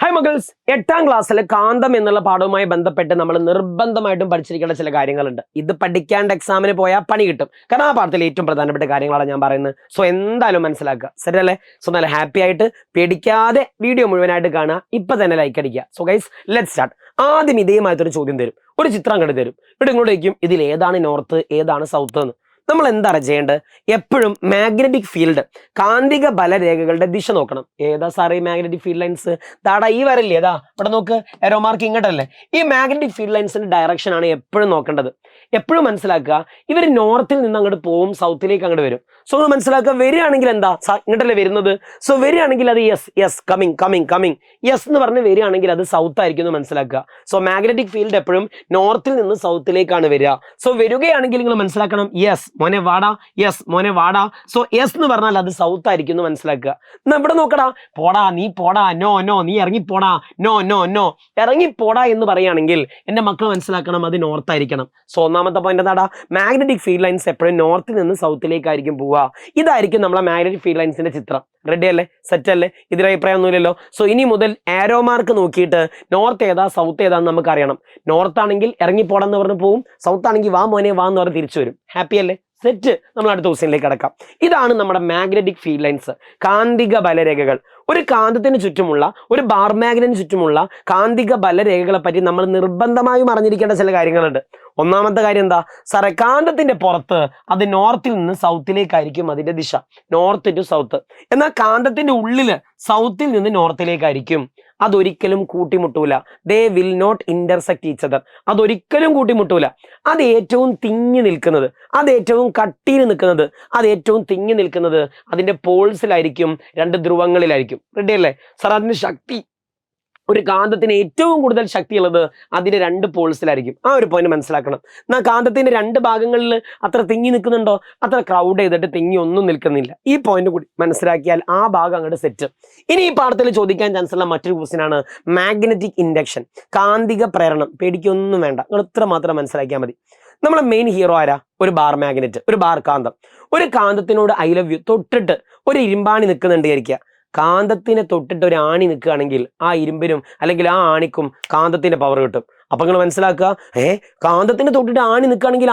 Hi മഗൾസ്, 8ാം ക്ലാസ്സിലെ കാന്തം എന്നുള്ള പാഠവുമായി ബന്ധപ്പെട്ട് നമ്മൾ നിർബന്ധമായിട്ടും പഠിച്ചിരിക്കേണ്ട ചില കാര്യങ്ങളുണ്ട്. ഇത് പഠിക്കാണ്ട് എക്സാമിന് പോയാൽ പണി കിട്ടും. കാരണം ആ പാഠത്തിൽ ഏറ്റവും പ്രധാനപ്പെട്ട കാര്യങ്ങളാണ് ഞാൻ പറയുന്നത്. സോ എന്തായാലും മനസ്സിലാക്കുക, ശരിയല്ലേ? സോ നല്ല ഹാപ്പി ആയിട്ട് പേടിക്കാതെ വീഡിയോ മുഴുവനായിട്ട് കാണുക. ഇപ്പൊ തന്നെ ലൈക്ക് അടിക്കുക. So guys, let's start. ആദ്യം ഇതേമായിട്ടൊരു ചോദ്യം തരും, ഒരു ചിത്രം കണ്ടു തരും. ഇവിടെ ഇങ്ങോട്ട് വയ്ക്കും, ഇതിൽ ഏതാണ് നോർത്ത്, ഏതാണ് സൗത്ത് എന്ന്. നമ്മൾ എന്താണ് ചെയ്യേണ്ടത്? എപ്പോഴും മാഗ്നറ്റിക് ഫീൽഡ്, കാന്തിക ബലരേഖകളുടെ ദിശ നോക്കണം. ഏതാ സാറേ ഈ മാഗ്നറ്റിക് ഫീൽഡ് ലൈൻസ്? താടാ ഈ വരല്ലേ, ഏതാ ഇവിടെ നോക്ക്, എറോ മാർക്ക് ഇങ്ങോട്ടല്ലേ. ഈ മാഗ്നറ്റിക് ഫീൽഡ് ലൈൻസിന്റെ ഡയറക്ഷൻ ആണ് എപ്പോഴും നോക്കേണ്ടത്. എപ്പോഴും മനസ്സിലാക്കുക, ഇവർ നോർത്തിൽ നിന്ന് അങ്ങോട്ട് പോവും, സൗത്തിലേക്ക് അങ്ങോട്ട് വരും. സോ ഒന്ന് മനസ്സിലാക്കുക, വരികയാണെങ്കിൽ എന്താ ഇങ്ങോട്ടല്ലേ വരുന്നത്. സോ വരികയാണെങ്കിൽ അത് yes coming coming coming yes എന്ന് പറഞ്ഞ് വരികയാണെങ്കിൽ അത് സൗത്ത് ആയിരിക്കും എന്ന് മനസ്സിലാക്കുക. സോ മാഗ്നറ്റിക് ഫീൽഡ് എപ്പോഴും നോർത്തിൽ നിന്ന് സൗത്തിലേക്കാണ് വരിക. സോ വരികയാണെങ്കിൽ നിങ്ങൾ മനസ്സിലാക്കണം, യെസ് മോനെ വാടാ, യെസ് മോനെ വാടാ. സോ യെസ് എന്ന് പറഞ്ഞാൽ അത് സൗത്ത് ആയിരിക്കും എന്ന് മനസ്സിലാക്കുക. എന്നാ ഇവിടെ നോക്കടാ, പോടാ നീ പോടാ, നോ നോ നീ ഇറങ്ങിപ്പോടാ, നോ നോ നോ ഇറങ്ങിപ്പോടാ എന്ന് പറയുകയാണെങ്കിൽ എൻ്റെ മക്കൾ മനസ്സിലാക്കണം, അത് നോർത്ത് ആയിരിക്കണം. സോ ഒന്നാമത്തെ പോയിന്റ് എന്താടാ, മാഗ്നറ്റിക് ഫീൽഡ് ലൈൻസ് എപ്പോഴും നോർത്തിൽ നിന്ന് സൗത്തിലേക്കായിരിക്കും പോവുക. ഇതായിരിക്കും നമ്മളെ മാഗ്നറ്റിക് ഫീൽഡ് ലൈൻസിന്റെ ചിത്രം. റെഡി അല്ലേ? സെറ്റ് അല്ലേ? ഇതിൽ അഭിപ്രായം ഒന്നുമില്ലല്ലോ. സോ ഇനി മുതൽ ആരോ മാർക്ക് നോക്കിയിട്ട് നോർത്ത് ഏതാ സൗത്ത് ഏതാന്ന് നമുക്ക് അറിയണം. നോർത്ത് ആണെങ്കിൽ ഇറങ്ങിപ്പോടാന്ന് പറഞ്ഞ് പോവും, സൗത്ത് ആണെങ്കിൽ വാ മോനെ വാ എന്ന് പറഞ്ഞ് തിരിച്ചു വരും. ഹാപ്പി അല്ലേ? സെറ്റ്. നമ്മൾ അടുത്ത ക്വസ്റ്റ്യനിലേക്ക് കടക്കാം. ഇതാണ് നമ്മുടെ മാഗ്നറ്റിക് ഫീൽഡ് ലൈൻസ്, കാന്തിക ബലരേഖകൾ. ഒരു കാന്തത്തിന് ചുറ്റുമുള്ള, ഒരു ബാർ മാഗ്നറ്റിന് ചുറ്റുമുള്ള കാന്തിക ബലരേഖകളെ പറ്റി നമ്മൾ നിർബന്ധമായും അറിഞ്ഞിരിക്കേണ്ട ചില കാര്യങ്ങളുണ്ട്. ഒന്നാമത്തെ കാര്യം എന്താ സാറേ, കാന്തത്തിന്റെ പുറത്ത് അത് നോർത്തിൽ നിന്ന് സൗത്തിലേക്കായിരിക്കും അതിന്റെ ദിശ, നോർത്ത് ടു സൗത്ത്. എന്നാൽ കാന്തത്തിന്റെ ഉള്ളില് സൗത്തിൽ നിന്ന് നോർത്തിലേക്കായിരിക്കും. അതൊരിക്കലും കൂട്ടിമുട്ടൂല. They will not intersect each other. അതൊരിക്കലും കൂട്ടിമുട്ടൂല. അത് ഏറ്റവും തിങ്ങി നിൽക്കുന്നത്, അത് ഏറ്റവും കട്ടിയിൽ നിൽക്കുന്നത്, അത് ഏറ്റവും തിങ്ങി നിൽക്കുന്നത് അതിന്റെ പോൾസിലായിരിക്കും, രണ്ട് ധ്രുവങ്ങളിലായിരിക്കും. റെഡി അല്ലേ സാർ? അതിന്റെ ശക്തി, ഒരു കാന്തത്തിന് ഏറ്റവും കൂടുതൽ ശക്തിയുള്ളത് അതിന്റെ രണ്ട് പോൾസിലായിരിക്കും. ആ ഒരു പോയിന്റ് മനസ്സിലാക്കണം. എന്നാൽ കാന്തത്തിന്റെ രണ്ട് ഭാഗങ്ങളിൽ അത്ര തിങ്ങി നിൽക്കുന്നുണ്ടോ? അത്ര ക്രൗഡ് ചെയ്തിട്ട് തിങ്ങി ഒന്നും നിൽക്കുന്നില്ല. ഈ പോയിന്റ് കൂടി മനസ്സിലാക്കിയാൽ ആ ഭാഗം അങ്ങോട്ട് സെറ്റ്. ഇനി ഈ പാഠത്തിൽ ചോദിക്കാൻ ചാൻസ് ഉള്ള മറ്റൊരു ക്വസ്റ്റ്യൻ ആണ് മാഗ്നറ്റിക് ഇൻഡക്ഷൻ, കാന്തിക പ്രേരണം. പേടിക്കൊന്നും വേണ്ട, നിങ്ങൾ ഇത്ര മാത്രം മനസ്സിലാക്കിയാൽ മതി. നമ്മളെ മെയിൻ ഹീറോ ആരാ? ഒരു ബാർ മാഗ്നറ്റ്, ഒരു ബാർ കാന്തം. ഒരു കാന്തത്തിനോട് ഐ ലവ് യു തൊട്ടിട്ട് ഒരു ഇരുമ്പാണി നിൽക്കുന്നുണ്ട് വിചാരിക്കുക. കാന്തത്തിനെ തൊട്ടിട്ട് ഒരു ആണി നിൽക്കുകയാണെങ്കിൽ ആ ഇരുമ്പിനും അല്ലെങ്കിൽ ആ ആണിക്കും കാന്തത്തിന്റെ പവർ കിട്ടും. അപ്പൊ നിങ്ങൾ മനസ്സിലാക്കുക, കാന്തത്തിന് തൊട്ടിട്ട് ആണി നിൽക്കുകയാണെങ്കിൽ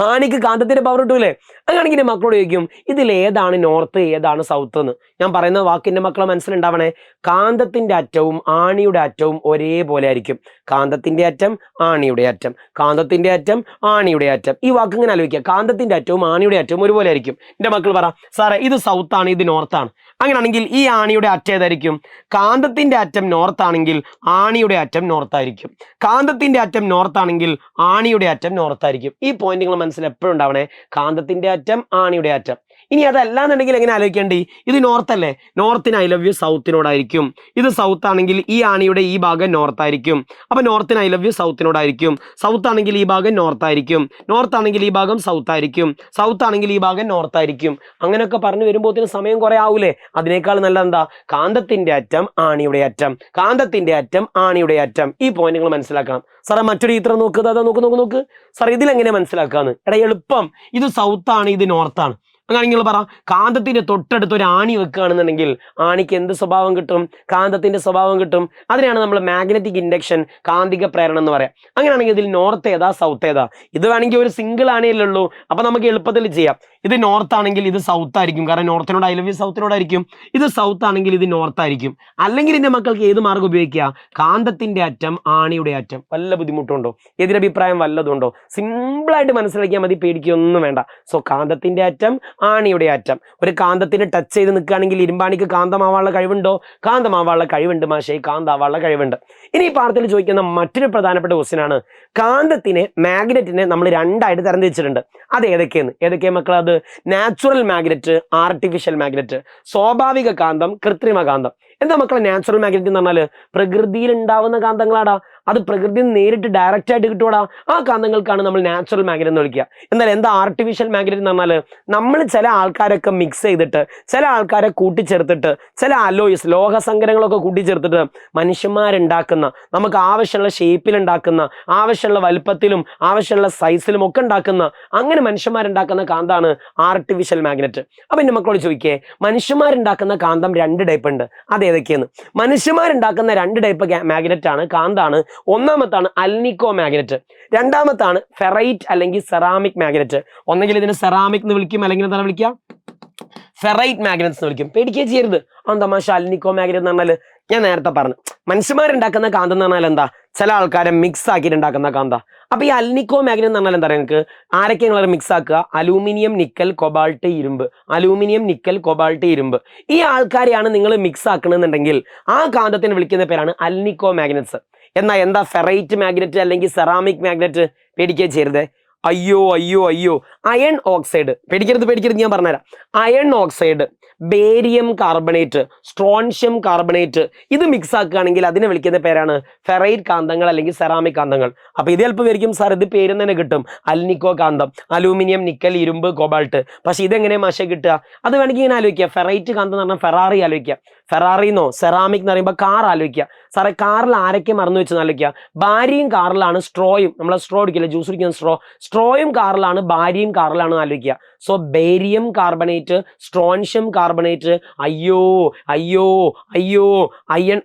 ആണിക്ക് കാന്തത്തിന്റെ പവർ കിട്ടൂലേ? അങ്ങനെയാണെങ്കിൽ മക്കളോട് ചോദിക്കും, ഇതിൽ ഏതാണ് നോർത്ത്, ഏതാണ് സൗത്ത് എന്ന്. ഞാൻ പറയുന്ന വാക്കിന്റെ മക്കളെ മനസ്സിലുണ്ടാവണേ, കാന്തത്തിന്റെ അറ്റവും ആണിയുടെ അറ്റവും ഒരേപോലെ ആയിരിക്കും. കാന്തത്തിന്റെ അറ്റം, ആണിയുടെ അറ്റം, കാന്തത്തിന്റെ അറ്റം, ആണിയുടെ അറ്റം. ഈ വാക്ക് ഇങ്ങനെ ആലോചിക്കുക, കാന്തത്തിന്റെ അറ്റവും ആണിയുടെ അറ്റവും ഒരുപോലെ ആയിരിക്കും. എന്റെ മക്കൾ പറ, സാറേ ഇത് സൗത്ത് ആണ്, ഇത് നോർത്ത് ആണ്. അങ്ങനെയാണെങ്കിൽ ഈ ആണിയുടെ അറ്റം ഏതായിരിക്കും? കാന്തത്തിന്റെ അറ്റം നോർത്ത് ആണെങ്കിൽ ആണിയുടെ അറ്റം നോർത്ത് ആയിരിക്കും. കാന്തത്തിന്റെ അറ്റം നോർത്ത് ആണെങ്കിൽ ആണിയുടെ അറ്റം നോർത്ത് ആയിരിക്കും. ഈ പോയിന്റ് നിങ്ങൾ മനസ്സിൽ എപ്പോഴും ഉണ്ടാവണേ, കാന്തത്തിന്റെ അറ്റം, ആണിയുടെ അറ്റം. ഇനി അതല്ലാന്നുണ്ടെങ്കിൽ എങ്ങനെ ആലോചിക്കേണ്ടി? ഇത് നോർത്ത് അല്ലേ, നോർത്തിന് ഐ ലവ് യു സൗത്തിനോടായിരിക്കും. ഇത് സൗത്ത് ആണെങ്കിൽ ഈ ആണിയുടെ ഈ ഭാഗം നോർത്ത് ആയിരിക്കും. അപ്പൊ നോർത്തിന് ഐ ലവ് യു സൗത്തിനോടായിരിക്കും. സൗത്ത് ആണെങ്കിൽ ഈ ഭാഗം നോർത്ത് ആയിരിക്കും. നോർത്ത് ആണെങ്കിൽ ഈ ഭാഗം സൗത്ത് ആയിരിക്കും. സൗത്ത് ആണെങ്കിൽ ഈ ഭാഗം നോർത്ത് ആയിരിക്കും. അങ്ങനെയൊക്കെ പറഞ്ഞു വരുമ്പോഴത്തേന് സമയം കുറെ ആവൂലേ? അതിനേക്കാൾ നല്ല എന്താ, കാന്തത്തിന്റെ അറ്റം, ആണിയുടെ അറ്റം, കാന്തത്തിന്റെ അറ്റം, ആണിയുടെ അറ്റം. ഈ പോയിന്റുകൾ മനസ്സിലാക്കണം. സാറേ മറ്റൊരു ചിത്രം നോക്കുക, അതാ നോക്ക് സാർ, ഇതിലെങ്ങനെ മനസ്സിലാക്കാന്ന്? എടാ എളുപ്പം, ഇത് സൗത്ത് ആണ്, ഇത് നോർത്ത് ആണ്. അങ്ങനെയെങ്കിൽ പറ, കാന്തത്തിന്റെ തൊട്ടടുത്ത് ഒരു ആണി വെക്കുകയാണെന്നുണ്ടെങ്കിൽ ആണിക്ക് എന്ത് സ്വഭാവം കിട്ടും? കാന്തത്തിന്റെ സ്വഭാവം കിട്ടും. അതിനെയാണ് നമ്മൾ മാഗ്നറ്റിക് ഇൻഡക്ഷൻ, കാന്തിക പ്രേരണം എന്ന് പറയാം. അങ്ങനെയാണെങ്കിൽ ഇതിൽ നോർത്ത് ഏതാ, സൗത്ത് ഏതാ? ഇത് വേണമെങ്കിൽ ഒരു സിംഗിൾ ആണിയല്ലേ ഉള്ളൂ, അപ്പൊ നമുക്ക് എളുപ്പത്തിൽ ചെയ്യാം. ഇത് നോർത്ത് ആണെങ്കിൽ ഇത് സൗത്ത് ആയിരിക്കും, കാരണം നോർത്തിനോട് ഐ ലവ് യു സൗത്തിനോടായിരിക്കും. ഇത് സൗത്ത് ആണെങ്കിൽ ഇത് നോർത്ത് ആയിരിക്കും. അല്ലെങ്കിൽ എന്റെ മക്കൾക്ക് ഏത് മാർഗം ഉപയോഗിക്കുക? കാന്തത്തിന്റെ അറ്റം, ആണിയുടെ അറ്റം. വല്ല ബുദ്ധിമുട്ടുണ്ടോ? എതിരഭിപ്രായം വല്ലതുണ്ടോ? സിമ്പിളായിട്ട് മനസ്സിലാക്കിയാൽ മതി, പേടിക്കൊന്നും വേണ്ട. സോ കാന്തത്തിന്റെ അറ്റം, ആണിയുടെ അറ്റം. ഒരു കാന്തത്തിന് ടച്ച് ചെയ്ത് നിൽക്കുകയാണെങ്കിൽ ഇരുമ്പാണിക്ക് കാന്തമാവാനുള്ള കഴിവുണ്ടോ? കാന്തമാവാനുള്ള കഴിവുണ്ട് മാഷേ, കാന്താവാനുള്ള കഴിവുണ്ട്. ഇനി ഈ പാഠത്തിൽ ചോദിക്കുന്ന മറ്റൊരു പ്രധാനപ്പെട്ട ക്വസ്റ്റ്യൻ ആണ്, കാന്തത്തിനെ, മാഗ്നറ്റിനെ നമ്മൾ രണ്ടായിട്ട് തരംതിരിച്ചിട്ടുണ്ട്. അത് ഏതൊക്കെയാ മക്കൾ? അത് നാച്ചുറൽ മാഗ്നറ്റ്, ആർട്ടിഫിഷ്യൽ മാഗ്നറ്റ്. സ്വാഭാവിക കാന്തം, കൃത്രിമ കാന്തം. എന്താ മക്കളെ നാച്ചുറൽ മാഗ്നറ്റ് എന്ന് പറഞ്ഞാൽ? പ്രകൃതിയിൽ ഉണ്ടാവുന്ന കാന്തങ്ങളാടാ. അത് പ്രകൃതിയിൽ നേരിട്ട് ഡയറക്റ്റ് ആയിട്ട് കിട്ടുവാടാ. ആ കാന്തങ്ങൾക്കാണ് നമ്മൾ നാച്ചുറൽ മാഗ്നറ്റ് എന്ന് വിളിക്കുക. എന്നാൽ എന്താ ആർട്ടിഫിഷ്യൽ മാഗ്നറ്റ് എന്ന് പറഞ്ഞാൽ? നമ്മൾ ചില ആൾക്കാരൊക്കെ മിക്സ് ചെയ്തിട്ട്, ചില ആൾക്കാരെ കൂട്ടിച്ചേർത്തിട്ട്, ചില അലോയ്സ്, ലോഹസങ്കരങ്ങളൊക്കെ കൂട്ടിച്ചേർത്തിട്ട് മനുഷ്യന്മാരുണ്ടാക്കുന്ന, നമുക്ക് ആവശ്യമുള്ള ഷേപ്പിൽ ഉണ്ടാക്കുന്ന, ആവശ്യമുള്ള വലുപ്പത്തിലും ആവശ്യമുള്ള സൈസിലും ഒക്കെ ഉണ്ടാക്കുന്ന, അങ്ങനെ മനുഷ്യന്മാരുണ്ടാക്കുന്ന കാന്താണ് ആർട്ടിഫിഷ്യൽ മാഗ്നറ്റ്. അപ്പൊ എന്റെ മക്കളോട് ചോദിക്കേ, മനുഷ്യന്മാരുണ്ടാക്കുന്ന കാന്തം രണ്ട് ടൈപ്പ് ഉണ്ട്. അത് ഏതൊക്കെയെന്ന്. മനുഷ്യന്മാരുണ്ടാക്കുന്ന 2 ടൈപ്പ് മാഗ്നറ്റ് ആണ്, കാന്താണ്. ഒന്നാമത്താണ് അൽനിക്കോ മാഗ്നറ്റ്, രണ്ടാമത്താണ് ഫെറൈറ്റ് അല്ലെങ്കിൽ സെറാമിക് മാഗ്നറ്റ്. ഒന്നെങ്കിൽ ഇതിന് സെറാമിക് എന്ന് വിളിക്കും, അല്ലെങ്കിൽ എന്താണ് വിളിക്കുക, ഫെറൈറ്റ് മാഗ്നറ്റ്സ് എന്ന് വിളിക്കും. പേടിക്കുക ചെയ്യരുത്. തമാശ അൽനിക്കോ മാഗ്നറ്റ് എന്ന് പറഞ്ഞാൽ ഞാൻ നേരത്തെ പറഞ്ഞു, മനുഷ്യന്മാരുണ്ടാക്കുന്ന കാന്തം എന്ന് പറഞ്ഞാൽ എന്താ, ചില ആൾക്കാരെ മിക്സ് ആക്കിയിട്ട് ഉണ്ടാക്കുന്ന കാന്ത. അപ്പൊ ഈ അൽനിക്കോ മാഗ്നറ്റ് എന്ന് പറഞ്ഞാൽ എന്താ പറയുക, നിങ്ങൾക്ക് ആരൊക്കെ നിങ്ങൾ മിക്സ് ആക്കുക, അലൂമിനിയം നിക്കൽ കൊബാൾട്ട് ഇരുമ്പ്, അലൂമിനിയം നിക്കൽ കൊബാൾട്ട് ഇരുമ്പ്, ഈ ആൾക്കാരെയാണ് നിങ്ങൾ മിക്സ് ആക്കണമെന്നുണ്ടെങ്കിൽ ആ കാന്തത്തിന് വിളിക്കുന്ന പേരാണ് അൽനിക്കോ മാഗ്നറ്റ്സ്. എന്നാ എന്താ ഫെറൈറ്റ് മാഗ്നറ്റ് അല്ലെങ്കിൽ സെറാമിക് മാഗ്നറ്റ്? പേടിക്കുക ചെയ്യരുതേ. അയ്യോ അയ്യോ അയ്യോ, അയൺ ഓക്സൈഡ്, പേടിക്കരുത് ഞാൻ പറഞ്ഞുതരാം. Iron oxide, barium carbonate, strontium carbonate, ഇത് മിക്സ് ആക്കുകയാണെങ്കിൽ അതിനെ വിളിക്കുന്ന പേരാണ് ഫെറൈറ്റ് കാന്തങ്ങൾ അല്ലെങ്കിൽ സെറാമിക് കാന്തങ്ങൾ. അപ്പൊ ഇത് ചിലപ്പോൾ വരിക്കും സാർ ഇത് പേര് തന്നെ കിട്ടും, അൽനിക്കോ കാന്തം, അലൂമിനിയം നിക്കൽ ഇരുമ്പ് കൊബാൾട്ട്. പക്ഷെ ഇതെങ്ങനെ മാഷ കിട്ടുക? അത് വേണമെങ്കിൽ ഇങ്ങനെ ആലോചിക്കുക, ഫെറൈറ്റ് കാന്തം എന്ന് പറഞ്ഞാൽ ഫെറാറി ആലോചിക്കുക, ഫെറാറിന്നോ സെറാമിക് എന്ന് പറയുമ്പോൾ കാർ ആലോചിക്കുക. സാറേ കാറിൽ ആരൊക്കെ മറന്നു വെച്ച് ആലോചിക്കുക, ഭാര്യയും കാറിലാണ്, സ്ട്രോയും, നമ്മളെ സ്ട്രോ അടിക്കില്ല, ജ്യൂസ് കുടിക്കുന്ന സ്ട്രോയും കാറിലാണ്, ഭാര്യയും കാറിലാണ് ആലോചിക്കുക. So barium carbonate, strontium carbonate, അയ്യോ അയ്യോ അയ്യോ, അയൺ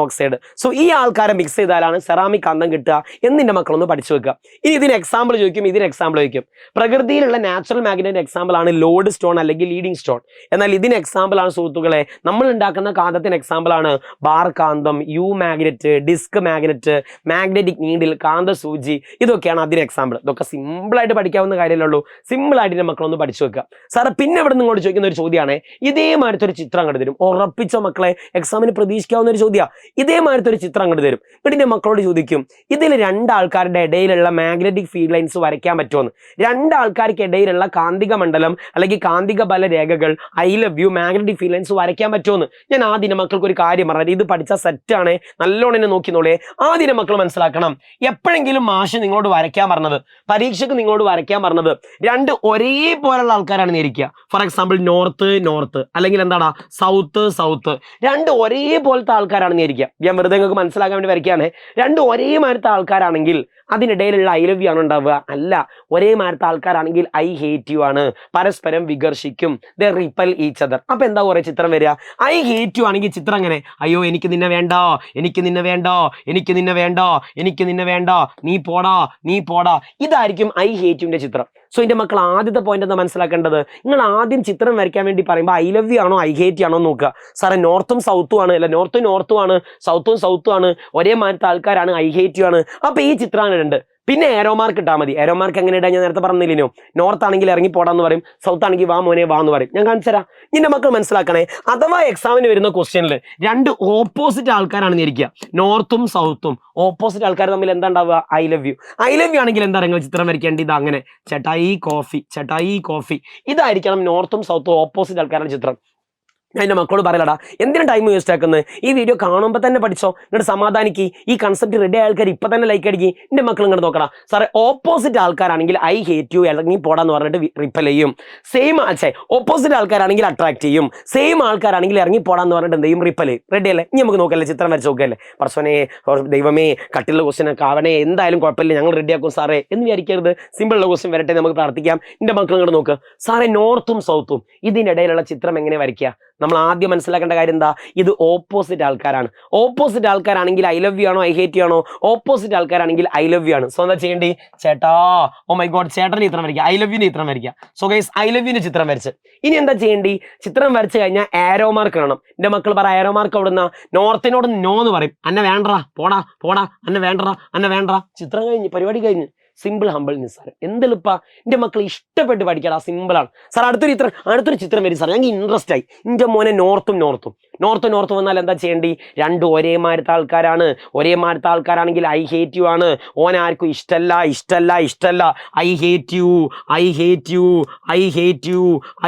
ഓക്സൈഡ്. സോ ഈ ആൾക്കാരെ മിക്സ് ചെയ്താലാണ് സെറാമിക് കാന്തം കിട്ടുക എന്നിന്റെ മക്കളൊന്ന് പഠിച്ചു വെക്കുക. ഇനി ഇതിന് എക്സാമ്പിൾ ചോദിക്കും, ഇതിന് എക്സാമ്പിൾ ചോദിക്കും. പ്രകൃതിയിലുള്ള നാച്ചുറൽ മാഗ്നറ്റ് എക്സാമ്പിൾ ആണ് ലോഡ് സ്റ്റോൺ അല്ലെങ്കിൽ ലീഡിംഗ് സ്റ്റോൺ. എന്നാൽ ഇതിന് എക്സാമ്പിൾ ആണ് സുഹൃത്തുക്കളെ, നമ്മൾ ഉണ്ടാക്കുന്ന കാന്തത്തിന് എക്സാമ്പിൾ ആണ് ബാർ കാന്തം, U magnet, disc magnet, magnetic needle, കാന്ത സൂചി, ഇതൊക്കെയാണ് അതിന് എക്സാമ്പിൾ. ഇതൊക്കെ സിമ്പിൾ ആയിട്ട് പഠിക്കാവുന്ന കാര്യമല്ലേ ഉള്ളൂ. സിമ്പിൾ ആയിട്ട് മക്കളൊന്ന് പഠിച്ചു വെക്കുക. സാറേ പിന്നെ ഇവിടെ നിങ്ങോട്ട് ചോദിക്കുന്ന ഒരു ചോദ്യമാണ്, ഇതേമാതിരത്തെ ഒരു ചിത്രം കണ്ടു തരും, ഉറപ്പിച്ചോ മക്കളെ, എക്സാമിന് പ്രതീക്ഷിക്കാവുന്ന ഒരു ചോദ്യം. ഇതേമാതിരത്തെ ഒരു ചിത്രം കണ്ടു തരും, എന്നിട്ട് മക്കളോട് ചോദിക്കും, ഇതിൽ 2 ആൾക്കാരുടെ ഇടയിലുള്ള മാഗ്നറ്റിക് ഫീൽഡ് ലൈൻസ് വരയ്ക്കാൻ പറ്റുമെന്ന്. 2 ആൾക്കാർക്ക് ഇടയിലുള്ള കാന്തിക മണ്ഡലം അല്ലെങ്കിൽ കാന്തിക ബല രേഖകൾ, I love you, magnetic field lines വരയ്ക്കാൻ പറ്റുമെന്ന്. ഞാൻ ആദ്യം മക്കൾക്ക് ഒരു കാര്യം പറഞ്ഞത്, ഇത് പഠിച്ച സെറ്റാണ്, നല്ലോണം എന്നെ നോക്കിന്നോളേ. ആദ്യം മക്കൾ മനസ്സിലാക്കണം, എപ്പോഴെങ്കിലും മാഷ് നിങ്ങളോട് വരയ്ക്കാൻ പറഞ്ഞത്, പരീക്ഷയ്ക്ക് നിങ്ങളോട് വരയ്ക്കാൻ പറഞ്ഞത് 2 ഒരേപോലുള്ള ആൾക്കാരാണ് ഇരിക്കുക. ഫോർ എക്സാമ്പിൾ നോർത്ത് അല്ലെങ്കിൽ എന്താടാ സൗത്ത്, 2 ഒരേപോലത്തെ ആൾക്കാരാണ് ഇരിക്കുക. ഞാൻ വെറുതെ നിങ്ങൾക്ക് മനസ്സിലാക്കാൻ വേണ്ടി വരയ്ക്കുകയാണ്. 2 ഒരേമാതിരത്തെ ആൾക്കാരാണെങ്കിൽ അതിനിടയിലുള്ള ഐ ലവ് യു ആണ് ഉണ്ടാവുക? അല്ല. ഒരേമാതിരത്തെ ആൾക്കാരാണെങ്കിൽ ഐ ഹേറ്റ് യു ആണ്, പരസ്പരം വികർഷിക്കും, ദേ റിപ്പൽ ഈച്ച് അതർ. അപ്പൊ എന്താ കുറെ ചിത്രം വരിക? ഐ ഹേറ്റ് യു ആണെങ്കിൽ ചിത്രം എങ്ങനെ, അയ്യോ എനിക്ക് നിന്നെ വേണ്ട, എനിക്ക് നിന്നെ വേണ്ട, എനിക്ക് നിന്നെ വേണ്ട, എനിക്ക് നിന്നെ വേണ്ട, നീ പോടാ, ഇതായിരിക്കും ഐ ഹേറ്റ് യുവിന്റെ ചിത്രം. സോ എന്റെ മക്കൾ ആദ്യത്തെ പോയിന്റ് എന്താ മനസ്സിലാക്കേണ്ടത്, നിങ്ങൾ ആദ്യം ചിത്രം വരയ്ക്കാൻ വേണ്ടി പറയുമ്പോൾ ഐ ലവ് യു ആണോ ഐ ഹേറ്റ് യു ആണോ നോക്കുക. സാറേ നോർത്തും സൗത്തും ആണ്, അല്ല നോർത്തും ആണ്, സൗത്തും ആണ്, ഒരേ മാറ്റത്തെ ആൾക്കാരാണ്, ഐ ഹേറ്റ് യു ആണ്. അപ്പൊ ഈ ചിത്രമാണ് ഇടേണ്ടത്. പിന്നെ ഏരോ മാർക്ക് ഇട്ടാൽ മതി. ഏരോ മാർക്ക് എങ്ങനെ ഇടാൻ ഞാൻ നേരത്തെ പറഞ്ഞില്ലല്ലോ, നോർത്ത് ആണെങ്കിൽ ഇറങ്ങി പോടാന്ന് പറയും, സൗത്ത് ആണെങ്കിൽ വാ മോനെ വാ എന്ന് പറയും. ഞാൻ കാണിച്ചു തരാം. നിന്റെ മക്കൾ മനസ്സിലാക്കണേ, അഥവാ എക്സാമിന് വരുന്ന ക്വസ്റ്റ്യനിൽ 2 ഓപ്പോസിറ്റ് ആൾക്കാരാണ് ഇരിക്കുക, നോർത്തും സൗത്തും ഓപ്പോസിറ്റ് ആൾക്കാർ തമ്മിൽ എന്താ ഉണ്ടാവുക, ഐ ലവ് യു ആണെങ്കിൽ എന്താ നിങ്ങൾ ചിത്രം വരയ്ക്കേണ്ടത്, ഇത് അങ്ങനെ ചേട്ടായി കോഫി, ഇതായിരിക്കണം നോർത്തും സൗത്തും ഓപ്പോസിറ്റ് ആൾക്കാരുടെ ചിത്രം. ഞാൻ എൻ്റെ മക്കളോട് പറയലടാ, എന്തിനും ടൈം വേസ്റ്റ് ആക്കുന്നത്, ഈ വീഡിയോ കാണുമ്പോൾ തന്നെ പഠിച്ചോ, ഇങ്ങോട്ട് സമാധാനിക്ക്. ഈ കൺസെപ്റ്റ് റെഡി ആൾക്കാർ ഇപ്പം തന്നെ ലൈക്ക് അടിക്കി. എൻ്റെ മക്കൾ ഇങ്ങോട്ട് നോക്കണം. സാറേ ഓപ്പോസിറ്റ് ആൾക്കാരാണെങ്കിൽ ഐ ഹേറ്റ് യു ഇറങ്ങി പോടാന്ന് പറഞ്ഞിട്ട് റിപ്പൽ ചെയ്യും. ഓപ്പോസിറ്റ് ആൾക്കാരാണെങ്കിൽ അട്രാക്ട് ചെയ്യും. സെയിം ആൾക്കാരാണെങ്കിൽ ഇറങ്ങി പോടാന്ന് പറഞ്ഞിട്ട് എന്ത് ചെയ്യും, റിപ്പൽ ചെയ്യും. റെഡി അല്ലേ? ഇനി നമുക്ക് നോക്കല്ലേ, ചിത്രം വരച്ച് നോക്കല്ലേ. പർസോനെ ദൈവമേ കട്ടിലുള്ള ക്വസ്റ്റ്യൻ ഒക്കെ ആവണേ, എന്തായാലും കുഴപ്പമില്ല, ഞങ്ങൾ റെഡിയാക്കും സാറേ എന്ന് വിചാരിക്കരുത്. സിമ്പിളുള്ള ക്വസ്റ്റ്യൻ വരട്ടെ, നമുക്ക് പ്രാർത്ഥിക്കാം. എൻ്റെ മക്കൾ ഇങ്ങോട്ട് നോക്ക്. സാറേ നോർത്തും സൗത്തും ഇതിനിടയിലുള്ള ചിത്രം എങ്ങനെ വരയ്ക്കുക? നമ്മൾ ആദ്യം മനസ്സിലാക്കേണ്ട കാര്യം എന്താ, ഇത് ഓപ്പോസിറ്റ് ആൾക്കാരാണ്. ഓപ്പോസിറ്റ് ആൾക്കാരാണെങ്കിൽ ഐ ലവ് യു ആണോ ഐ ഹേറ്റ് യു ആണോ? ഓപ്പോസിറ്റ് ആൾക്കാരാണെങ്കിൽ ഐ ലവ് യു ആണ്. സോ എന്താ ചെയ്യേണ്ടി, ചേട്ടാ ഓ മൈ ഗോഡ് ചേട്ടൻ്റെ ചിത്രം വരയ്ക്കുക, ഐ ലവ് യുവിന്റെ ചിത്രം വരയ്ക്കുക. സോ ഗൈസ് ഐ ലവ് യുവിന്റെ ചിത്രം വരച്ച് ഇനി എന്താ ചെയ്യേണ്ടി, ചിത്രം വരച്ച് കഴിഞ്ഞാൽ ആരോ മാർക്ക് കാണണം. എൻ്റെ മക്കൾ പറ ആരോ മാർക്ക് എവിടുന്ന, നോർത്തിനോട് നോ എന്ന് പറയും, അന്നെ വേണ്ടടാ പോടാ അന്നെ വേണ്ടടാ. ചിത്രം കഴിഞ്ഞ്, പരിപാടി കഴിഞ്ഞ്. സിമ്പിൾ ഹമ്പിൾ നിസ്സാരം. എന്തെളുപ്പാ എൻ്റെ മക്കൾ ഇഷ്ടപ്പെട്ട് പഠിക്കടാ, സിമ്പിളാണ്. സാർ അടുത്തൊരു ചിത്രം വരും സാർ, ഞങ്ങൾക്ക് ഇൻട്രസ്റ്റ് ആയി. എൻ്റെ മോനെ നോർത്തും വന്നാൽ എന്താ ചെയ്യേണ്ടി, 2 ഒരേമാതിരത്തെ ആൾക്കാരാണ്. ഒരേമാതിരത്തെ ആൾക്കാരാണെങ്കിൽ ഐ ഹേറ്റ് യു ആണ്. ഓൻ ആർക്കും ഇഷ്ടല്ല. I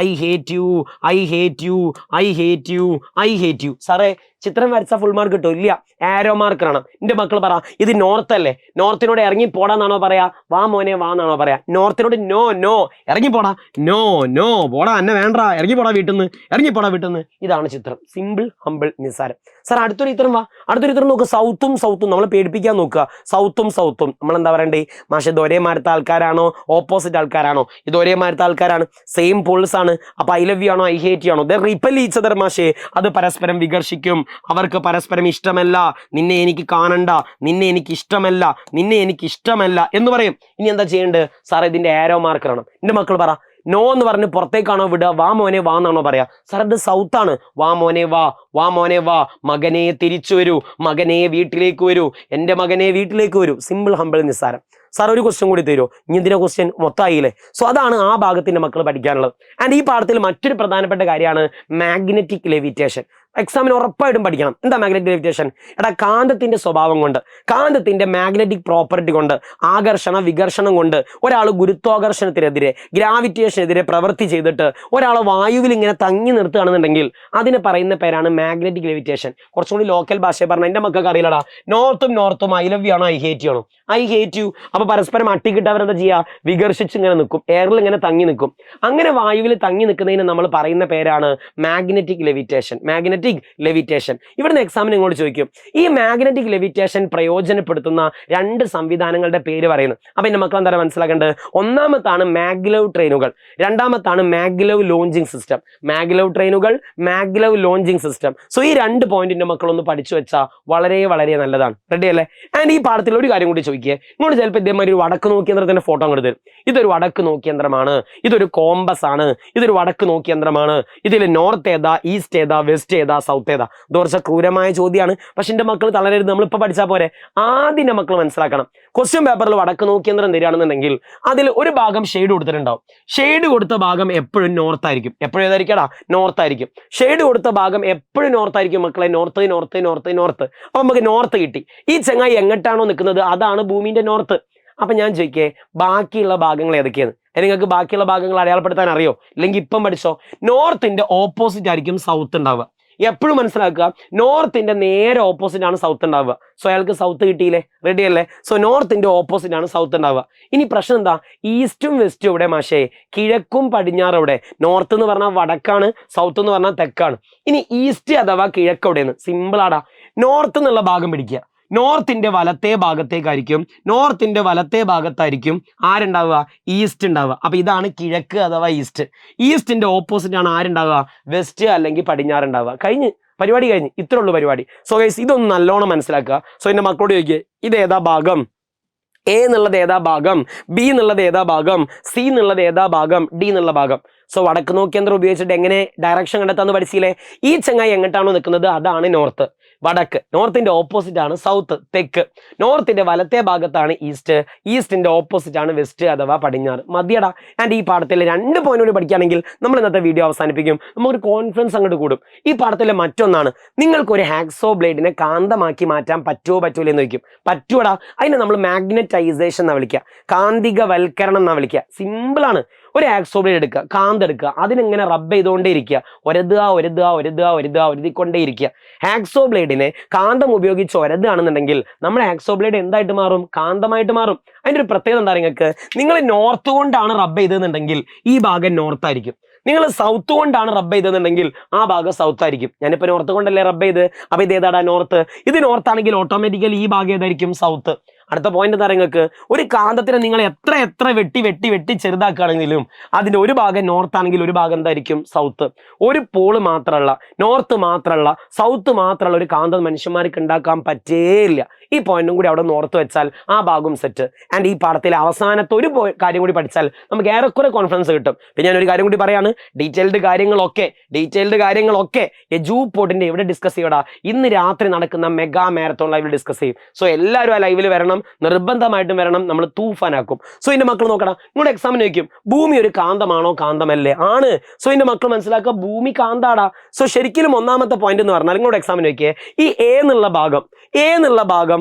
hate you. സാറേ ചിത്രം വരച്ചാൽ ഫുൾ മാർക്ക് കിട്ടും? ഇല്ല, ആരോ മാർക്ക് ആണ്. എന്റെ മക്കൾ പറ, ഇത് നോർത്ത് അല്ലേ? നോർത്തിനോട് ഇറങ്ങി പോടാന്നാണോ പറയാ? വാ മോനെ വാ എന്നാണോ പറയാ? നോർത്തിനോട് നോ നോ, ഇറങ്ങി പോടാ, നോ നോ, പോടാ എന്നെ വേണ്ട, ഇറങ്ങി പോടാ വീട്ടിൽ നിന്ന്, ഇറങ്ങി പോടാ വീട്ടിൽ നിന്ന്. ഇതാണ് ചിത്രം. സിമ്പിൾ, ഹമ്പിൾ, നിസ്സാരം. സാർ അടുത്തൊരു ചിത്രം വാ, അടുത്തൊരു ചിത്രം നോക്കുക. സൗത്തും സൗത്തും നമ്മളെ പേടിപ്പിക്കാൻ നോക്കുക. സൗത്തും സൗത്തും നമ്മൾ എന്താ പറയണ്ടേ? മാഷെ ഇത് ഒരേ മാരത്തെ ആൾക്കാരാണോ ഓപ്പോസിറ്റ് ആൾക്കാരാണോ? ഇത് ഒരേ മാരത്തെ ആൾക്കാരാണ്, സെയിം പോൾസ് ആണ്. അപ്പൊ ഐ ലവ് യു ആണോ ഐ ഹേറ്റ് യു ആണോ? റിപ്പൽ ഈച്ച് അതർ മാഷെ. അത് പരസ്പരം വികർഷിക്കും, അവർക്ക് പരസ്പരം ഇഷ്ടമല്ല. നിന്നെ എനിക്ക് കാണണ്ട, നിന്നെ എനിക്ക് ഇഷ്ടമല്ല, നിന്നെ എനിക്ക് ഇഷ്ടമല്ല എന്ന് പറയും. ഇനി എന്താ ചെയ്യേണ്ടത്? സാർ ഇതിന്റെ ആരോ മാർക്ക് ആണ്. എന്റെ മക്കൾ പറ, നോ എന്ന് പറഞ്ഞ് പുറത്തേക്കാണോ വിടുക? വാ മോനെ വാ എന്നാണോ പറയാ? സാർ ഇത് സൗത്ത് ആണ്. വാ മോനെ വാ, വാ മോനെ വാ, മകനെ തിരിച്ചു വരൂ, മകനെ വീട്ടിലേക്ക് വരൂ, എന്റെ മകനെ വീട്ടിലേക്ക് വരൂ. സിമ്പിൾ, ഹമ്പിൾ, നിസ്സാരം. സാർ ഒരു ക്വസ്റ്റ്യൻ കൂടി തരുമോ? ഇനി ഇതിന്റെ ക്വസ്റ്റ്യൻ മൊത്തമായില്ലേ? സോ അതാണ് ആ ഭാഗത്തിന്റെ മക്കൾ പഠിക്കാനുള്ളത്. ആൻഡ് ഈ പാഠത്തിൽ മറ്റൊരു പ്രധാനപ്പെട്ട കാര്യമാണ് മാഗ്നറ്റിക് ലെവിറ്റേഷൻ. എക്സാമിന് ഉറപ്പായിട്ടും പഠിക്കണം. എന്താ മാഗ്നറ്റിക് ലെവിറ്റേഷൻ? എടാ, കാന്തത്തിന്റെ സ്വഭാവം കൊണ്ട്, കാന്തത്തിന്റെ മാഗ്നറ്റിക് പ്രോപ്പർട്ടി കൊണ്ട്, ആകർഷണ വികർഷണം കൊണ്ട് ഒരാൾ ഗുരുത്വാകർഷണത്തിനെതിരെ, ഗ്രാവിറ്റേഷനെതിരെ പ്രവൃത്തി ചെയ്തിട്ട് ഒരാൾ വായുവിൽ ഇങ്ങനെ തങ്ങി നിർത്തുകയാണെന്നുണ്ടെങ്കിൽ അതിന് പറയുന്ന പേരാണ് മാഗ്നറ്റിക് ലെവിറ്റേഷൻ. കുറച്ചുകൂടി ലോക്കൽ ഭാഷ പറഞ്ഞാൽ എന്റെ മക്കൾക്ക് അറിയില്ലടാ, നോർത്തും ഐ ലവ് യു ആണോ ഐ ഹേറ്റ് യു ആണോ? I hate you. അപ്പൊ പരസ്പരം അട്ടിക്കിട്ട് അവരെന്താ ചെയ്യുക? വികർഷിച്ച് ഇങ്ങനെ നിൽക്കും, എയറിൽ ഇങ്ങനെ തങ്ങി നിൽക്കും. അങ്ങനെ വായുവിൽ തങ്ങി നിൽക്കുന്നതിന് നമ്മൾ പറയുന്ന പേരാണ് മാഗ്നറ്റിക് ലെവിറ്റേഷൻ. Magnetic levitation. ഇവിടുന്ന് എക്സാമിന് ഇങ്ങോട്ട് ചോദിക്കും, ഈ മാഗ്നറ്റിക് ലെവിറ്റേഷൻ പ്രയോജനപ്പെടുത്തുന്ന രണ്ട് സംവിധാനങ്ങളുടെ പേര് പറയുന്നത്. അപ്പൊ എന്റെ മക്കൾ എന്താ മനസ്സിലാക്കേണ്ടത്? ഒന്നാമത്താണ് മാഗ്ലവ് ട്രെയിനുകൾ, രണ്ടാമത്താണ് മാഗ്ലവ് ലോഞ്ചിങ് സിസ്റ്റം. മാഗ്ലവ് ട്രെയിനുകൾ, മാഗ്ലവ് ലോഞ്ചിങ് സിസ്റ്റം. സോ ഈ രണ്ട് പോയിന്റിന്റെ മക്കൾ ഒന്ന് പഠിച്ചു വെച്ചാൽ വളരെ വളരെ നല്ലതാണ്. റെഡി അല്ലേ? ആൻഡ് ഈ പാഠത്തിൽ ഒരു കാര്യം കൂടി ചോദിക്കുക. ഇങ്ങോട്ട് ചിലപ്പോൾ ഇതേമാതിരി ഒരു വടക്ക് നോക്കി യന്ത്രത്തിന്റെ ഫോട്ടോ അങ്ങോട്ട് തരും. ഇതൊരു വടക്ക് നോക്കി യന്ത്രമാണ്, ഇതൊരു കോമ്പസ് ആണ്, ഇതൊരു വടക്ക് നോക്കി യന്ത്രമാണ്. ഇതിൽ നോർത്ത് ഏതാ, ഈസ്റ്റ് ഏതാ, വെസ്റ്റ് ഏതാ, സൗത്ത് ഏതാ? ഇത് കുറച്ച് ക്രൂരമായ ചോദ്യമാണ്. പക്ഷെ എന്റെ മക്കൾ തളരരുത്, നമ്മളിപ്പോൾ പഠിച്ചാൽ പോരെ. ആദ്യം മക്കൾ മനസ്സിലാക്കണം, ക്വസ്റ്റ്യൻ പേപ്പറിൽ വടക്ക് നോക്കി യന്ത്രം തരികയാണെന്നുണ്ടെങ്കിൽ അതിൽ ഒരു ഭാഗം ഷെയ്ഡ് കൊടുത്തിട്ടുണ്ടാവും. ഷെയ്ഡ് കൊടുത്ത ഭാഗം എപ്പോഴും നോർത്ത് ആയിരിക്കും. എപ്പോഴും ഏതായിരിക്കടാ? നോർത്ത് ആയിരിക്കും. ഷെയ്ഡ് കൊടുത്ത ഭാഗം എപ്പോഴും നോർത്ത് ആയിരിക്കും മക്കളെ. North north north north. അപ്പൊ നമുക്ക് നോർത്ത് കിട്ടി. ഈ ചെങ്ങായി എങ്ങോട്ടാണോ നിൽക്കുന്നത് അതാണ് ഭൂമിന്റെ നോർത്ത്. അപ്പൊ ഞാൻ ചോദിക്കേ, ബാക്കിയുള്ള ഭാഗങ്ങൾ ഏതൊക്കെയാണ്? നിങ്ങൾക്ക് ബാക്കിയുള്ള ഭാഗങ്ങൾ അടയാളപ്പെടുത്താൻ അറിയോ? ഇല്ലെങ്കിൽ ഇപ്പം പഠിച്ചോ. നോർത്തിന്റെ ഓപ്പോസിറ്റ് ആയിരിക്കും സൗത്ത് ഉണ്ടാവുക. എപ്പോഴും മനസ്സിലാക്കുക, നോർത്തിന്റെ നേരെ ഓപ്പോസിറ്റ് ആണ് സൗത്ത് ഉണ്ടാവുക. സോ അയാൾക്ക് സൗത്ത് കിട്ടിയില്ലേ? റെഡി അല്ലേ? സോ നോർത്തിന്റെ ഓപ്പോസിറ്റ് ആണ് സൗത്ത് ഉണ്ടാവുക. ഇനി പ്രശ്നം എന്താ? ഈസ്റ്റും വെസ്റ്റും ഇവിടെ മാഷേ, കിഴക്കും പടിഞ്ഞാറും ഇവിടെ. നോർത്ത് എന്ന് പറഞ്ഞാൽ വടക്കാണ്, സൗത്ത് എന്ന് പറഞ്ഞാൽ തെക്കാണ്. ഇനി ഈസ്റ്റ് അഥവാ കിഴക്ക് എവിടെയാണ്? സിമ്പിൾ ആടാ, നോർത്ത് എന്നുള്ള ഭാഗം പിടിക്കുക. നോർത്തിന്റെ വലത്തെ ഭാഗത്തേക്കായിരിക്കും, നോർത്തിന്റെ വലത്തെ ഭാഗത്തായിരിക്കും ആരുണ്ടാവുക? ഈസ്റ്റ് ഉണ്ടാവുക. അപ്പൊ ഇതാണ് കിഴക്ക് അഥവാ ഈസ്റ്റ്. ഈസ്റ്റിന്റെ ഓപ്പോസിറ്റ് ആണ് ആരുണ്ടാവുക? വെസ്റ്റ് അല്ലെങ്കിൽ പടിഞ്ഞാറുണ്ടാവുക. കഴിഞ്ഞ് പരിപാടി കഴിഞ്ഞ്. ഇത്രേ ഉള്ളൂ പരിപാടി. സോ ഗൈസ് ഇതൊന്ന് നല്ലോണം മനസ്സിലാക്കുക. സോ എന്റെ മക്കളോട് ചോദിക്കുക, ഇത് ഏതാ ഭാഗം? എ എന്നുള്ളത് ഏതാ ഭാഗം? ബി എന്നുള്ളത് ഏതാ ഭാഗം? സി എന്നുള്ളത് ഏതാ ഭാഗം? ഡി എന്നുള്ള ഭാഗം. സോ വടക്ക് നോക്കി യന്ത്രം ഉപയോഗിച്ചിട്ട് എങ്ങനെ ഡയറക്ഷൻ കണ്ടെത്താന്ന് പഠിച്ചില്ലേ? ഈ ചങ്ങായി എങ്ങോട്ടാണോ നിൽക്കുന്നത് അതാണ് നോർത്ത്, വടക്ക്. നോർത്തിന്റെ ഓപ്പോസിറ്റ് ആണ് സൗത്ത്, തെക്ക്. നോർത്തിന്റെ വലത്തെ ഭാഗത്താണ് ഈസ്റ്റ്, ഈസ്റ്റിന്റെ ഓപ്പോസിറ്റ് ആണ് വെസ്റ്റ് അഥവാ പടിഞ്ഞാറ്. മതിയടാ. ആൻഡ് ഈ പാഠത്തിലെ 2 പോയിന്റ് കൂടി പഠിക്കുകയാണെങ്കിൽ നമ്മൾ ഇന്നത്തെ വീഡിയോ അവസാനിപ്പിക്കും. നമുക്കൊരു കോൺഫിഡൻസ് അങ്ങോട്ട് കൂടും. ഈ പാഠത്തിലെ മറ്റൊന്നാണ്, നിങ്ങൾക്കൊരു ഹാക്സോ ബ്ലേഡിനെ കാന്തമാക്കി മാറ്റാൻ പറ്റുമോ പറ്റൂല എന്ന് ചോദിക്കും. പറ്റൂടാ. അതിനെ നമ്മൾ മാഗ്നറ്റൈസേഷൻ എന്നാ വിളിക്കുക, കാന്തികവൽക്കരണം എന്നാ വിളിക്കുക. സിമ്പിളാണ്. ഒരു ഹാക്സോ ബ്ലേഡ് എടുക്കുക, കാന്തെടുക്കുക, അതിനിങ്ങനെ റബ്ബ് ചെയ്തുകൊണ്ടേ ഇരിക്കുക. ഒരതിക്കൊണ്ടേ ഇരിക്കുക. ഹാക്സോ ബ്ലേഡിനെ കാന്തം ഉപയോഗിച്ച് ഒരതുകയാണെന്നുണ്ടെങ്കിൽ നമ്മുടെ ഹാക്സോ ബ്ലേഡ് എന്തായിട്ട് മാറും? കാന്തമായിട്ട് മാറും. അതിൻ്റെ ഒരു പ്രത്യേകത എന്താ നിങ്ങൾക്ക്? നിങ്ങൾ നോർത്ത് കൊണ്ടാണ് റബ്ബ് ചെയ്തതെന്നുണ്ടെങ്കിൽ ഈ ഭാഗം നോർത്ത് ആയിരിക്കും. നിങ്ങൾ സൗത്ത് കൊണ്ടാണ് റബ്ബ് ചെയ്തതെന്നുണ്ടെങ്കിൽ ആ ഭാഗം സൗത്ത് ആയിരിക്കും. ഞാനിപ്പോൾ നോർത്ത് കൊണ്ടല്ലേ റബ്ബ് ചെയ്ത്, അപ്പൊ ഇത് ഏതാടാ? നോർത്ത്. ഇത് നോർത്ത് ആണെങ്കിൽ ഓട്ടോമാറ്റിക്കലി ഈ ഭാഗം ഏതായിരിക്കും? സൗത്ത്. അടുത്ത പോയിന്റ് എന്താ നിങ്ങൾക്ക്? ഒരു കാന്തത്തിനെ നിങ്ങൾ എത്ര വെട്ടി ചെറുതാക്കുകയാണെങ്കിലും അതിന്റെ ഒരു ഭാഗം നോർത്ത് ആണെങ്കിൽ ഒരു ഭാഗം എന്തായിരിക്കും? സൗത്ത്. ഒരു പോള് മാത്രമുള്ള, നോർത്ത് മാത്രമുള്ള, സൗത്ത് മാത്രമുള്ള ഒരു കാന്തം മനുഷ്യന്മാർക്ക് ഉണ്ടാക്കാൻ പറ്റേയില്ല. ഈ പോയിന്റും കൂടി അവിടെ നോർത്ത് വെച്ചാൽ ആ ഭാഗം സെറ്റ്. ആൻഡ് ഈ പാഠത്തിലെ അവസാനത്തെ ഒരു കാര്യം കൂടി പഠിച്ചാൽ നമുക്ക് ഏറെക്കുറെ കോൺഫിഡൻസ് കിട്ടും. പിന്നെ ഞാനൊരു കാര്യം കൂടി പറയാണ്, ഡീറ്റെയിൽഡ് കാര്യങ്ങളൊക്കെ എജുപോർട്ടിന്റെ എവിടെ ഡിസ്കസ് ചെയ്യടാ? ഇന്ന് രാത്രി നടക്കുന്ന മെഗാ മാരത്തോൺ ലൈവിൽ ഡിസ്കസ് ചെയ്യും. സോ എല്ലാവരും ആ ലൈവിൽ വരണം, നിർബന്ധമായിട്ടും വരണം. നമ്മൾ തൂഫാനാക്കും. സോ എന്റെ മക്കൾ നോക്കണം, നിങ്ങളുടെ എക്സാമിന് ചോദിക്കും, ഭൂമി ഒരു കാന്തമാണോ? കാന്തമല്ലേ? ആണ്. സോ എന്റെ മക്കൾ മനസ്സിലാക്കുക, ഭൂമി കാന്താടാ. സോ ശരിക്കും ഒന്നാമത്തെ പോയിന്റ് എന്ന് പറഞ്ഞാൽ നിങ്ങളുടെ എക്സാമിന് ചോദിക്കുക, ഈ എ എന്നുള്ള ഭാഗം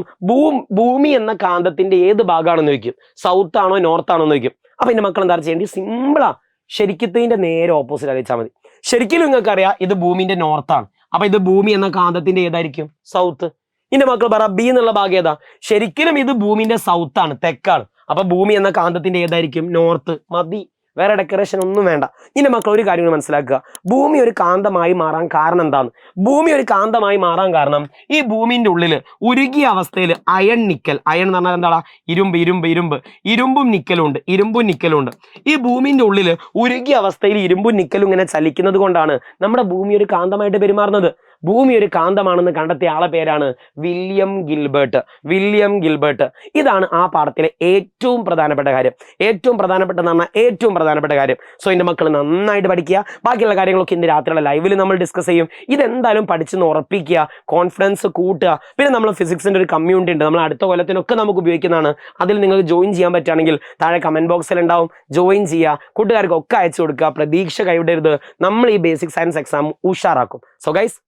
ഭൂമി എന്ന കാന്തത്തിന്റെ ഏത് ഭാഗമാണെന്ന് ചോദിക്കും. സൗത്ത് ആണോ നോർത്ത് ആണോ എന്ന് ചോദിക്കും. അപ്പൊ എന്റെ മക്കൾ എന്താ ചെയ്യേണ്ടത്? സിമ്പിളാ. ശരിക്കത്തിന്റെ നേരെ ഓപ്പോസിറ്റ് അറിയിച്ചാൽ മതി. ശരിക്കും നിങ്ങൾക്ക് അറിയാം ഇത് ഭൂമിന്റെ നോർത്താണ്. അപ്പൊ ഇത് ഭൂമി എന്ന കാന്തത്തിന്റെ ഏതായിരിക്കും? സൗത്ത്. ഇന്റെ മക്കൾ പറ ബി എന്നുള്ള ഭാഗം ഏതാ? ശരിക്കും ഇത് ഭൂമിന്റെ സൗത്ത് ആണ്, തെക്കാണ്. അപ്പൊ ഭൂമി എന്ന കാന്തത്തിന്റെ ഏതായിരിക്കും? നോർത്ത്. മതി, വേറെ ഡെക്കറേഷൻ ഒന്നും വേണ്ട. ഇനി മക്കൾ ഒരു കാര്യം മനസ്സിലാക്കുക, ഭൂമി ഒരു കാന്തമായി മാറാൻ കാരണം എന്താണ്? ഭൂമി ഒരു കാന്തമായി മാറാൻ കാരണം ഈ ഭൂമിന്റെ ഉള്ളില് ഉരുകിയ അവസ്ഥയിൽ അയൺ നിക്കൽ, അയൺ എന്ന് പറഞ്ഞാൽ എന്താ? ഇരുമ്പും നിക്കലും ഉണ്ട്. ഈ ഭൂമിന്റെ ഉള്ളില് ഉരുകിയ അവസ്ഥയിൽ ഇരുമ്പും നിക്കലും ഇങ്ങനെ ചലിക്കുന്നത് കൊണ്ടാണ് നമ്മുടെ ഭൂമി ഒരു കാന്തമായിട്ട് പെരുമാറുന്നത്. ഭൂമി ഒരു കാന്തമാണെന്ന് കണ്ടെത്തിയ ആളെ പേരാണ് വില്യം ഗിൽബർട്ട്. ഇതാണ് ആ പാഠത്തിലെ ഏറ്റവും പ്രധാനപ്പെട്ട കാര്യം. ഏറ്റവും പ്രധാനപ്പെട്ട കാര്യം. സോ എൻ്റെ മക്കൾ നന്നായിട്ട് പഠിക്കുക. ബാക്കിയുള്ള കാര്യങ്ങളൊക്കെ ഇന്ന് രാത്രിയുള്ള ലൈവിൽ നമ്മൾ ഡിസ്കസ് ചെയ്യും. ഇതെന്തായാലും പഠിച്ചെന്ന് ഉറപ്പിക്കുക, കോൺഫിഡൻസ് കൂട്ടുക. പിന്നെ നമ്മൾ ഫിസിക്സിന്റെ ഒരു കമ്മ്യൂണിറ്റി ഉണ്ട്, നമ്മൾ അടുത്ത കൊല്ലത്തിനൊക്കെ നമുക്ക് ഉപയോഗിക്കുന്നതാണ്. അതിൽ നിങ്ങൾക്ക് ജോയിൻ ചെയ്യാൻ പറ്റുകയാണെങ്കിൽ താഴെ കമന്റ് ബോക്സിൽ ഉണ്ടാവും, ജോയിൻ ചെയ്യുക. കൂട്ടുകാർക്കൊക്കെ അയച്ചു കൊടുക്കുക. പ്രതീക്ഷ കൈവിടരുത്. നമ്മൾ ഈ ബേസിക് സയൻസ് എക്സാം ഉഷാറാക്കും. So guys,